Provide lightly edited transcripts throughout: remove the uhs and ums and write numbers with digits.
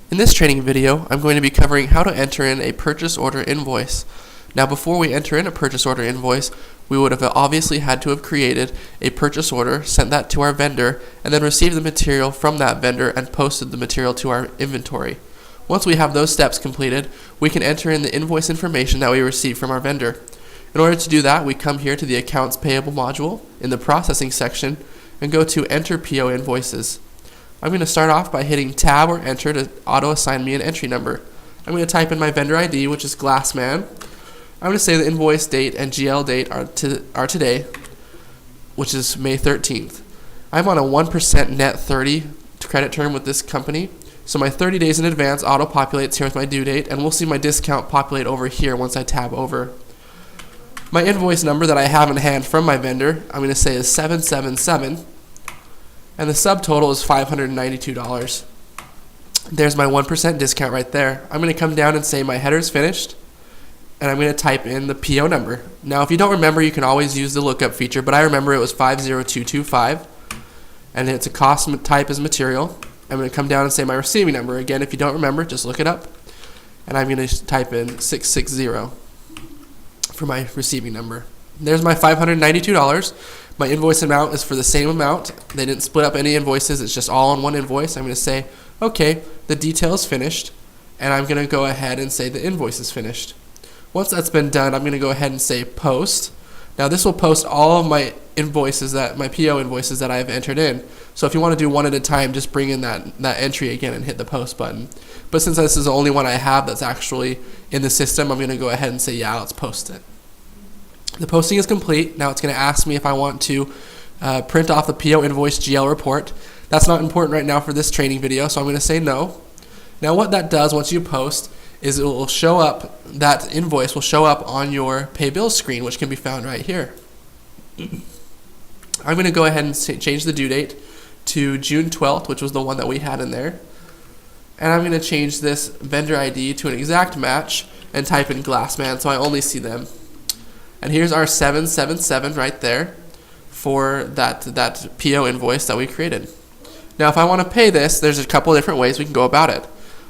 In this training video, I'm going to be covering how to enter in a purchase order invoice. Now, before we enter in a purchase order invoice, we would have obviously had to have created a purchase order, sent that to our vendor, and then received the material from that vendor and posted the material to our inventory. Once we have those steps completed, we can enter in the invoice information that we received from our vendor. In order to do that, we come here to the Accounts Payable module in the Processing section and go to Enter PO Invoices. I'm going to start off by hitting Tab or Enter to auto-assign me an entry number. I'm going to type in my vendor ID, which is Glassman. I'm going to say the invoice date and GL date are today, which is May 13th. I'm on a 1% net 30 credit term with this company, so my 30 days in advance auto-populates here with my due date, and we'll see my discount populate over here once I tab over. My invoice number that I have in hand from my vendor, I'm going to say is 777. And the subtotal is $592. There's my 1% discount right there. I'm going to come down and say my header is finished, and I'm going to type in the PO number. Now, if you don't remember, you can always use the lookup feature, but I remember it was 50225, and it's a cost type as material. I'm going to come down and say my receiving number. Again, if you don't remember, just look it up, and I'm going to type in 660 for my receiving number. There's my $592. My invoice amount is for the same amount. They didn't split up any invoices. It's just all on one invoice. I'm going to say, okay, the detail is finished, and I'm going to go ahead and say the invoice is finished. Once that's been done, I'm going to go ahead and say post. Now this will post all of my invoices, my PO invoices that I've entered in. So if you want to do one at a time, just bring in that entry again and hit the post button. But since this is the only one I have that's actually in the system, I'm going to go ahead and say, yeah, let's post it. The posting is complete. Now it's going to ask me if I want to print off the PO invoice GL report. That's not important right now for this training video, so I'm going to say no. Now what that does once you post is it will show up, that invoice will show up on your pay bills screen, which can be found right here. I'm going to go ahead and change the due date to June 12th, which was the one that we had in there. And I'm going to change this vendor ID to an exact match and type in Glassman so I only see them. And here's our 777 right there for that PO invoice that we created. Now if I want to pay this, there's a couple different ways we can go about it.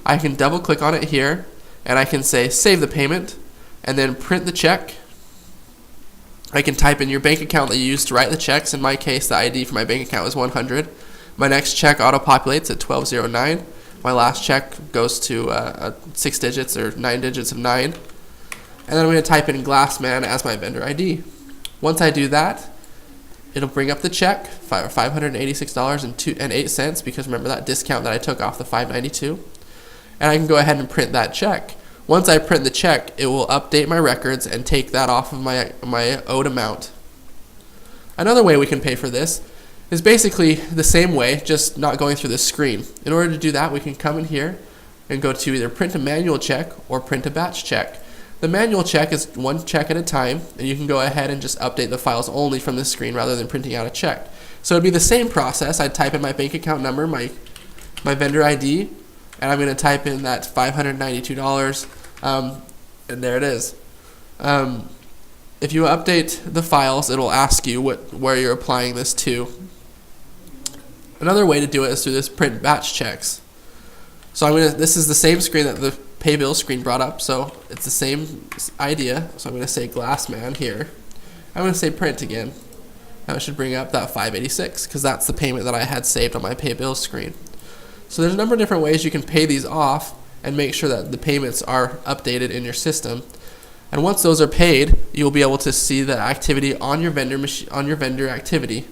I can double click on it here, and I can say save the payment and then print the check. I can type in your bank account that you used to write the checks. In my case, the ID for my bank account was 100. My next check auto-populates at 1209. My last check goes to 6 digits or 9 digits of 9. And then I'm going to type in Glassman as my vendor ID. Once I do that, it'll bring up the check, $586.08, because remember that discount that I took off the $592. And I can go ahead and print that check. Once I print the check, it will update my records and take that off of my owed amount. Another way we can pay for this is basically the same way, just not going through the screen. In order to do that, we can come in here and go to either print a manual check or print a batch check. The manual check is one check at a time, and you can go ahead and just update the files only from this screen rather than printing out a check. So it'd be the same process. I'd type in my bank account number, my vendor ID, and I'm going to type in that $592, and there it is. If you update the files, it'll ask you where you're applying this to. Another way to do it is through this print batch checks. So this is the same screen that the pay bill screen brought up, so it's the same idea. So I'm going to say Glassman here. I'm going to say print again. Now it should bring up that $586 because that's the payment that I had saved on my pay bill screen. So there's a number of different ways you can pay these off and make sure that the payments are updated in your system. And once those are paid, you'll be able to see the activity on your vendor activity.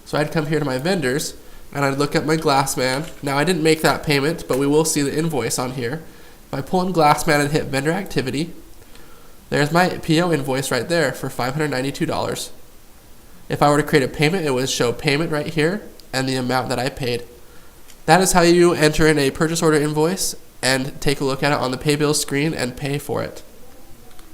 So I'd come here to my vendors and I'd look at my Glassman. Now I didn't make that payment, but we will see the invoice on here. If I pull in Glassman and hit vendor activity, there's my PO invoice right there for $592. If I were to create a payment, it would show payment right here and the amount that I paid. That is how you enter in a purchase order invoice and take a look at it on the pay bill screen and pay for it.